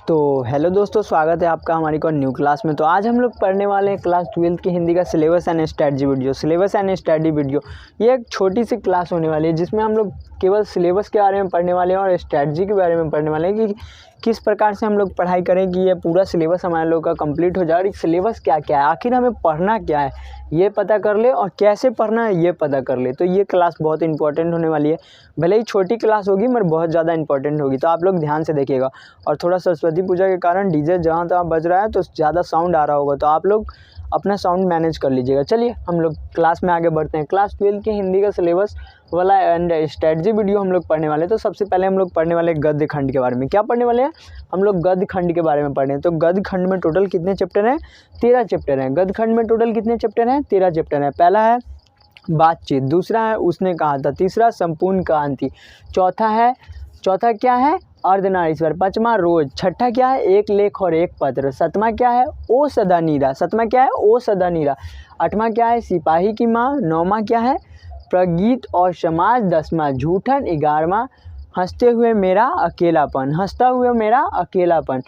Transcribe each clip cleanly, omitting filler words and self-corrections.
तो हेलो दोस्तों, स्वागत है आपका हमारी को न्यू क्लास में। तो आज हम लोग पढ़ने वाले हैं क्लास 12 की हिंदी का सिलेबस एंड स्ट्रेटजी वीडियो। ये एक छोटी सी क्लास होने वाली है जिसमें हम लोग केवल सिलेबस के बारे में पढ़ने वाले हैं और स्ट्रेटजी के बारे में पढ़ने वाले हैं कि किस प्रकार से हम लोग पढ़ाई करें कि ये पूरा सिलेबस हमारे लोग का कंप्लीट हो जाए। और सिलेबस क्या क्या है, आखिर हमें पढ़ना क्या है ये पता कर ले और कैसे पढ़ना है ये पता कर ले। तो ये क्लास बहुत इंपॉर्टेंट होने वाली है। भले ही छोटी क्लास होगी मगर बहुत ज़्यादा इंपॉर्टेंट होगी, तो आप लोग ध्यान से देखिएगा। और थोड़ा सरस्वती पूजा के कारण डीजे जहाँ तहाँ बज रहा है तो ज़्यादा साउंड आ रहा होगा, तो आप लोग अपना साउंड मैनेज कर लीजिएगा। चलिए हम लोग क्लास में आगे बढ़ते हैं। क्लास 12 की हिंदी का सिलेबस वाला एंड स्ट्रेटजी वीडियो हम लोग पढ़ने वाले हैं। तो सबसे पहले हम लोग पढ़ने वाले गद्य खंड के बारे में। क्या पढ़ने वाले हैं हम लोग? गद्य खंड के बारे में पढ़ रहे हैं। तो गद्य खंड में टोटल कितने चैप्टर हैं? 13 चैप्टर हैं। गद्य खंड में टोटल कितने चैप्टर हैं? 13 चैप्टर हैं। पहला है बातचीत, दूसरा है उसने कहा था, तीसरा संपूर्ण क्रांति, चौथा क्या है? अर्धनारीश्वर, पांचवा रोज, छठा क्या है? एक लेख और एक पत्र, सातवां क्या है? ओ सदा नीरा, आठवां क्या है? सिपाही की माँ, नौवां क्या है? प्रगीत और समाज, 10वां झूठन, 11वां हंसता हुआ मेरा अकेलापन,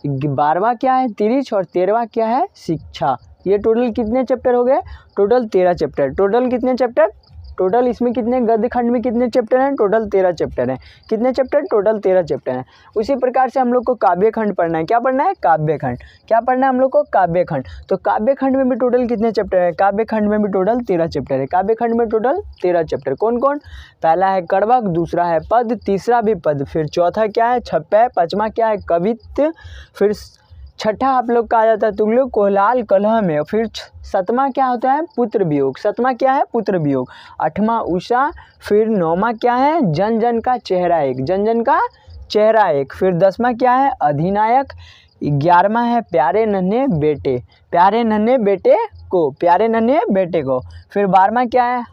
12वां क्या है? तिरिछ और 13वां क्या है? शिक्षा। ये टोटल कितने चैप्टर हो गए? Total 13 chapter. टोटल कितने चैप्टर? टोटल इसमें कितने गद्य खंड में कितने चैप्टर हैं? टोटल 13 चैप्टर हैं। कितने चैप्टर? टोटल 13 चैप्टर हैं। उसी प्रकार से हम लोग को काव्य खंड पढ़ना है। क्या पढ़ना है? काव्य खंड। क्या पढ़ना है हम लोग को? काव्य खंड। तो काव्य खंड में भी टोटल कितने चैप्टर है? काव्य खंड में भी टोटल 13 चैप्टर है। काव्य खंड में टोटल 13 चैप्टर। कौन कौन? पहला है कड़वक, दूसरा है पद, तीसरा भी पद, फिर चौथा क्या है? छप्पय, पांचवा क्या है? कवित्व, फिर छठा आप लोग का आ जाता है तुगलक, कोहलाल, कलह में, फिर सातवां क्या होता है? पुत्र वियोग। सातवां क्या है? पुत्र वियोग। आठवां उषा, फिर नौवां क्या है? जन जन का चेहरा एक, फिर 10वां क्या है? अधिनायक, 11वां है प्यारे नन्हे बेटे को, फिर 12वां क्या है?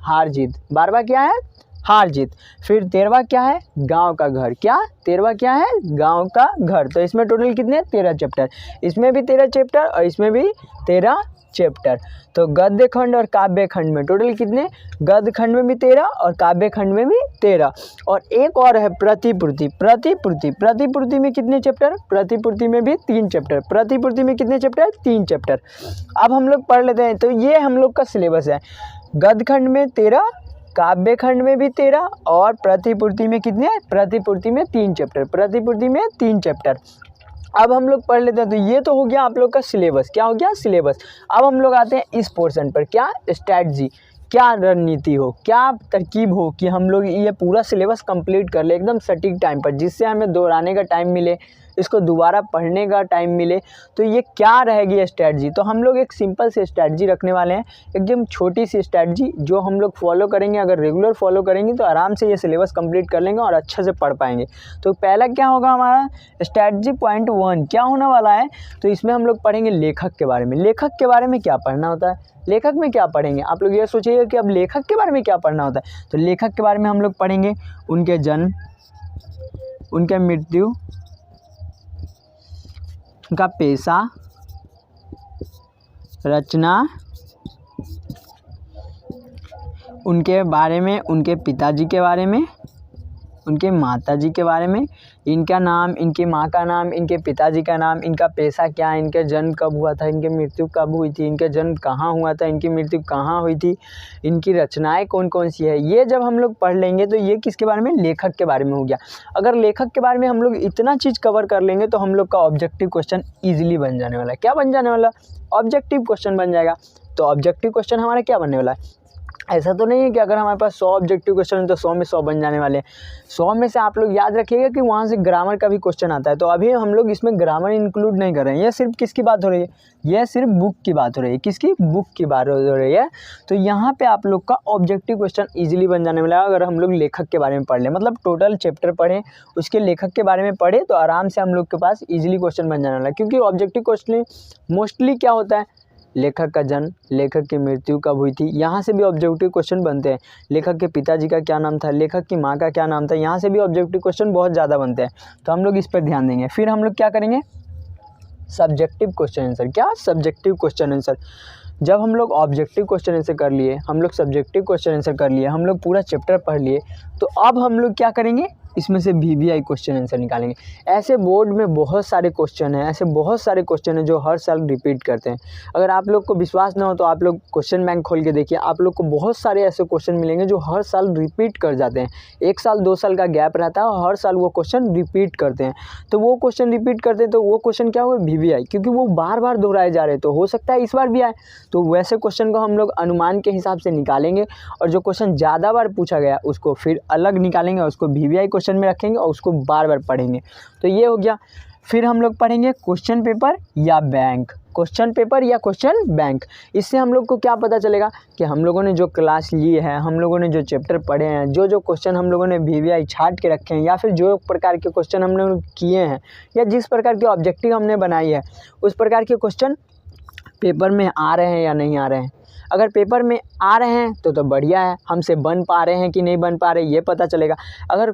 हार जीत, फिर 13वां क्या है? गांव का घर। क्या? 13वां क्या है? गांव का घर। तो इसमें टोटल कितने? 13 चैप्टर। इसमें भी 13 चैप्टर और इसमें भी 13 चैप्टर। तो गद्य खंड और काव्य खंड में टोटल कितने? गद्य खंड में भी 13 और काव्य खंड में भी 13। और एक और है प्रतिपूर्ति में कितने चैप्टर? प्रतिपूर्ति में भी 3 चैप्टर। प्रतिपूर्ति में कितने चैप्टर? 3 चैप्टर। अब हम लोग पढ़ लेते हैं। तो ये हम लोग का सिलेबस है। गद्य खंड में 13, काव्य खंड में भी 13 और प्रतिपूर्ति में कितने? प्रतिपूर्ति में 3 चैप्टर। अब हम लोग पढ़ लेते हैं। तो ये तो हो गया आप लोग का सिलेबस। क्या हो गया? सिलेबस। अब हम लोग आते हैं इस पोर्शन पर। क्या? स्ट्रैटेजी। क्या रणनीति हो, क्या तरकीब हो कि हम लोग ये पूरा सिलेबस कंप्लीट कर ले एकदम सटीक टाइम पर, जिससे हमें दोहराने का टाइम मिले, इसको दोबारा पढ़ने का टाइम मिले। तो ये क्या रहेगी स्ट्रैटेजी? तो हम लोग एक सिंपल सी स्ट्रैटेजी रखने वाले हैं, एकदम छोटी सी स्ट्रैटेजी जो हम लोग फॉलो करेंगे। अगर रेगुलर फॉलो करेंगे तो आराम से ये सिलेबस कंप्लीट कर लेंगे और अच्छे से पढ़ पाएंगे। तो पहला क्या होगा हमारा? स्ट्रैटेजी पॉइंट 1 क्या होने वाला है? तो इसमें हम लोग पढ़ेंगे लेखक के बारे में। लेखक के बारे में क्या पढ़ना होता है? लेखक में क्या पढ़ेंगे? आप लोग ये सोचिएगा कि अब लेखक के बारे में क्या पढ़ना होता है। तो लेखक के बारे में हम लोग पढ़ेंगे उनके जन्म, उनके मृत्यु, उनका पेशा, रचना, उनके बारे में, उनके पिताजी के बारे में, उनके माताजी के बारे में, इनका नाम, इनकी माँ का नाम, इनके पिताजी का नाम, इनका पेशा क्या है, इनके जन्म कब हुआ था, इनकी मृत्यु कब हुई थी, इनके जन्म कहाँ हुआ था, इनकी मृत्यु कहाँ हुई थी, इनकी रचनाएं कौन कौन सी है। ये जब हम लोग पढ़ लेंगे तो ये किसके बारे में? लेखक के बारे में हो गया। अगर लेखक के बारे में हम लोग इतना चीज़ कवर कर लेंगे तो हम लोग का ऑब्जेक्टिव क्वेश्चन ईजिली बन जाने वाला है। क्या बन जाने वाला? ऑब्जेक्टिव क्वेश्चन बन जाएगा। तो ऑब्जेक्टिव क्वेश्चन हमारा क्या बनने वाला है? ऐसा तो नहीं है कि अगर हमारे पास 100 ऑब्जेक्टिव क्वेश्चन है तो 100 में 100 बन जाने वाले हैं। 100 में से आप लोग याद रखिएगा कि वहाँ से ग्रामर का भी क्वेश्चन आता है। तो अभी हम लोग इसमें ग्रामर इंक्लूड नहीं कर रहे हैं। ये सिर्फ किसकी बात हो रही है? यह सिर्फ बुक की बात हो रही है। किसकी? बुक की बात हो रही है। तो यहाँ पे आप लोग का ऑब्जेक्टिव क्वेश्चन ईजिली बन जाने वाला है अगर हम लोग लेखक के बारे में पढ़ लें। मतलब टोटल चैप्टर पढ़ें, उसके लेखक के बारे में पढ़े तो आराम से हम लोग के पास ईजिली क्वेश्चन बन जाने वाला है। क्योंकि ऑब्जेक्टिव क्वेश्चन मोस्टली क्या होता है? लेखक का जन्म, लेखक की मृत्यु कब हुई थी, यहाँ से भी ऑब्जेक्टिव क्वेश्चन बनते हैं। लेखक के पिताजी का क्या नाम था, लेखक की माँ का क्या नाम था, यहाँ से भी ऑब्जेक्टिव क्वेश्चन बहुत ज़्यादा बनते हैं। तो हम लोग इस पर ध्यान देंगे। फिर हम लोग क्या करेंगे? Subjective question answer. क्या? Subjective question answer. जब हम लोग ऑब्जेक्टिव क्वेश्चन आंसर कर लिए, हम लोग सब्जेक्टिव क्वेश्चन आंसर कर लिए, हम लोग पूरा चैप्टर पढ़ लिए, तो अब हम लोग क्या करेंगे? इसमें से VVI क्वेश्चन आंसर निकालेंगे। ऐसे बोर्ड में बहुत सारे क्वेश्चन हैं, ऐसे बहुत सारे क्वेश्चन हैं जो हर साल रिपीट करते हैं। अगर आप लोग को विश्वास ना हो तो आप लोग क्वेश्चन बैंक खोल के देखिए, आप लोग को बहुत सारे ऐसे क्वेश्चन मिलेंगे जो हर साल रिपीट कर जाते हैं। 1 साल 2 साल का गैप रहता है और हर साल वो क्वेश्चन रिपीट करते हैं। तो वो क्वेश्चन रिपीट करते हैं तो वो क्वेश्चन क्या हुआ, VVI, क्योंकि वो बार बार दोहराए जा रहे हैं, तो हो सकता है इस बार भी आए। तो वैसे क्वेश्चन को हम लोग अनुमान के हिसाब से निकालेंगे और जो क्वेश्चन ज़्यादा बार पूछा गया उसको फिर अलग निकालेंगे, उसको VVI क्वेश्चन में रखेंगे और उसको बार बार पढ़ेंगे। तो ये हो गया। फिर हम लोग पढ़ेंगे क्वेश्चन पेपर या बैंक, क्वेश्चन पेपर या क्वेश्चन बैंक। इससे हम लोग को क्या पता चलेगा कि हम लोगों ने जो क्लास ली है, हम लोगों ने जो चैप्टर पढ़े हैं, जो जो क्वेश्चन हम लोगों ने VVI छाट के रखे हैं, या फिर जो प्रकार के क्वेश्चन हम लोग किए हैं, या जिस प्रकार के ऑब्जेक्टिव हमने बनाई है उस प्रकार के क्वेश्चन पेपर में आ रहे हैं या नहीं आ रहे हैं। अगर पेपर में आ रहे हैं तो बढ़िया है, हमसे बन पा रहे हैं कि नहीं बन पा रहे ये पता चलेगा। अगर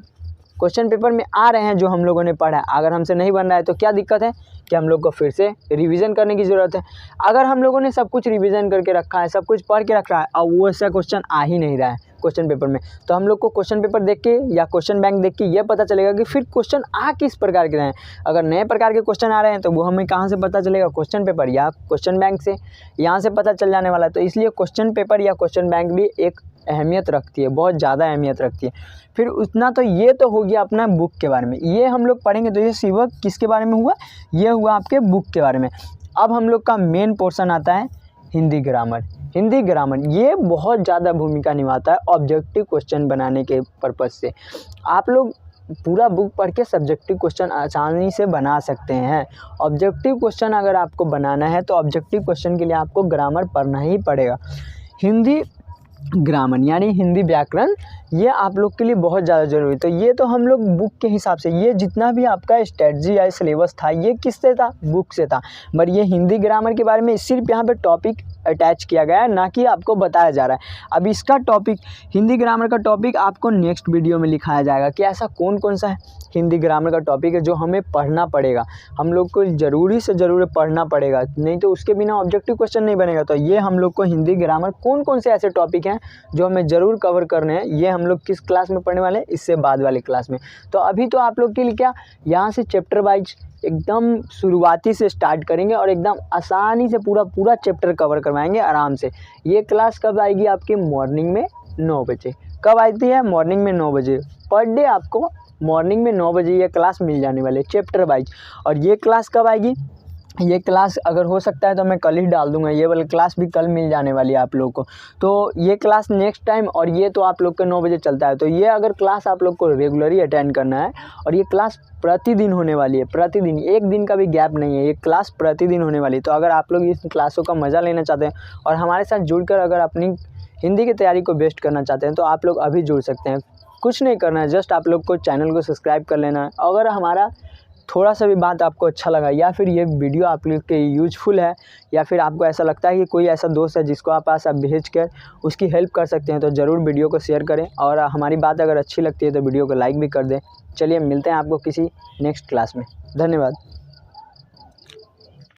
क्वेश्चन पेपर में आ रहे हैं जो हम लोगों ने पढ़ा है, अगर हमसे नहीं बन रहा है तो क्या दिक्कत है कि हम लोग को फिर से रिवीजन करने की ज़रूरत है। अगर हम लोगों ने सब कुछ रिवीजन करके रखा है, सब कुछ पढ़ के रखा है और वो ऐसा क्वेश्चन आ ही नहीं रहा है क्वेश्चन पेपर में, तो हम लोग को क्वेश्चन पेपर देख के या क्वेश्चन बैंक देख के ये पता चलेगा कि फिर क्वेश्चन आ किस प्रकार के रहे हैं। अगर नए प्रकार के क्वेश्चन आ रहे हैं तो वो हमें कहाँ से पता चलेगा, क्वेश्चन पेपर या क्वेश्चन बैंक से, यहाँ से पता चल जाने वाला है। तो इसलिए क्वेश्चन पेपर या क्वेश्चन बैंक भी एक अहमियत रखती है, बहुत ज़्यादा अहमियत रखती है। फिर उतना तो ये तो हो गया अपना बुक के बारे में, ये हम लोग पढ़ेंगे। तो ये सिर्फ किसके बारे में हुआ, ये हुआ आपके बुक के बारे में। अब हम लोग का मेन पोर्शन आता है हिंदी ग्रामर। हिंदी ग्रामर ये बहुत ज़्यादा भूमिका निभाता है ऑब्जेक्टिव क्वेश्चन बनाने के पर्पज़ से। आप लोग पूरा बुक पढ़ के सब्जेक्टिव क्वेश्चन आसानी से बना सकते हैं। ऑब्जेक्टिव क्वेश्चन अगर आपको बनाना है तो ऑब्जेक्टिव क्वेश्चन के लिए आपको ग्रामर पढ़ना ही पड़ेगा। हिंदी ग्रामर यानी हिंदी व्याकरण, ये आप लोग के लिए बहुत ज़्यादा ज़रूरी है। तो ये तो हम लोग बुक के हिसाब से, ये जितना भी आपका स्ट्रेटजी या सिलेबस था ये किससे था, बुक से था। बट ये हिंदी ग्रामर के बारे में सिर्फ यहाँ पे टॉपिक अटैच किया गया है, ना कि आपको बताया जा रहा है। अब इसका टॉपिक, हिंदी ग्रामर का टॉपिक आपको नेक्स्ट वीडियो में लिखाया जाएगा कि ऐसा कौन कौन सा हिंदी ग्रामर का टॉपिक है जो हमें पढ़ना पड़ेगा, हम लोग को ज़रूरी से ज़रूर पढ़ना पड़ेगा, नहीं तो उसके बिना ऑब्जेक्टिव क्वेश्चन नहीं बनेगा। तो ये हम लोग को हिंदी ग्रामर कौन कौन से ऐसे टॉपिक हैं जो हमें ज़रूर कवर करने हैं, ये हम लोग किस क्लास में पढ़ने वाले हैं, इससे बाद वाली क्लास में। तो अभी तो आप लोग के लिए क्या, यहाँ से चैप्टर वाइज एकदम शुरुआती से स्टार्ट करेंगे और एकदम आसानी से पूरा चैप्टर कवर करवाएंगे आराम से। ये क्लास कब आएगी आपकी, मॉर्निंग में 9 बजे। कब आती है, मॉर्निंग में 9 बजे। पर डे आपको मॉर्निंग में 9 बजे ये क्लास मिल जाने वाले चैप्टर वाइज। और ये क्लास कब आएगी, ये क्लास अगर हो सकता है तो मैं कल ही डाल दूंगा, ये वाली क्लास भी कल मिल जाने वाली है आप लोग को। तो ये क्लास नेक्स्ट टाइम, और ये तो आप लोग का 9 बजे चलता है। तो ये अगर क्लास आप लोग को रेगुलरली अटेंड करना है और ये क्लास प्रतिदिन होने वाली है, प्रतिदिन, एक दिन का भी गैप नहीं है, ये क्लास प्रतिदिन होने वाली है। तो अगर आप लोग इस क्लासों का मज़ा लेना चाहते हैं और हमारे साथ जुड़कर अगर अपनी हिंदी की तैयारी को बेस्ट करना चाहते हैं तो आप लोग अभी जुड़ सकते हैं। कुछ नहीं करना है, जस्ट आप लोग को चैनल को सब्सक्राइब कर लेना है। अगर हमारा थोड़ा सा भी बात आपको अच्छा लगा या फिर ये वीडियो आप लोग के यूजफुल है, या फिर आपको ऐसा लगता है कि कोई ऐसा दोस्त है जिसको आप पास आप भेज कर उसकी हेल्प कर सकते हैं, तो ज़रूर वीडियो को शेयर करें। और हमारी बात अगर अच्छी लगती है तो वीडियो को लाइक भी कर दें। चलिए मिलते हैं आपको किसी नेक्स्ट क्लास में। धन्यवाद।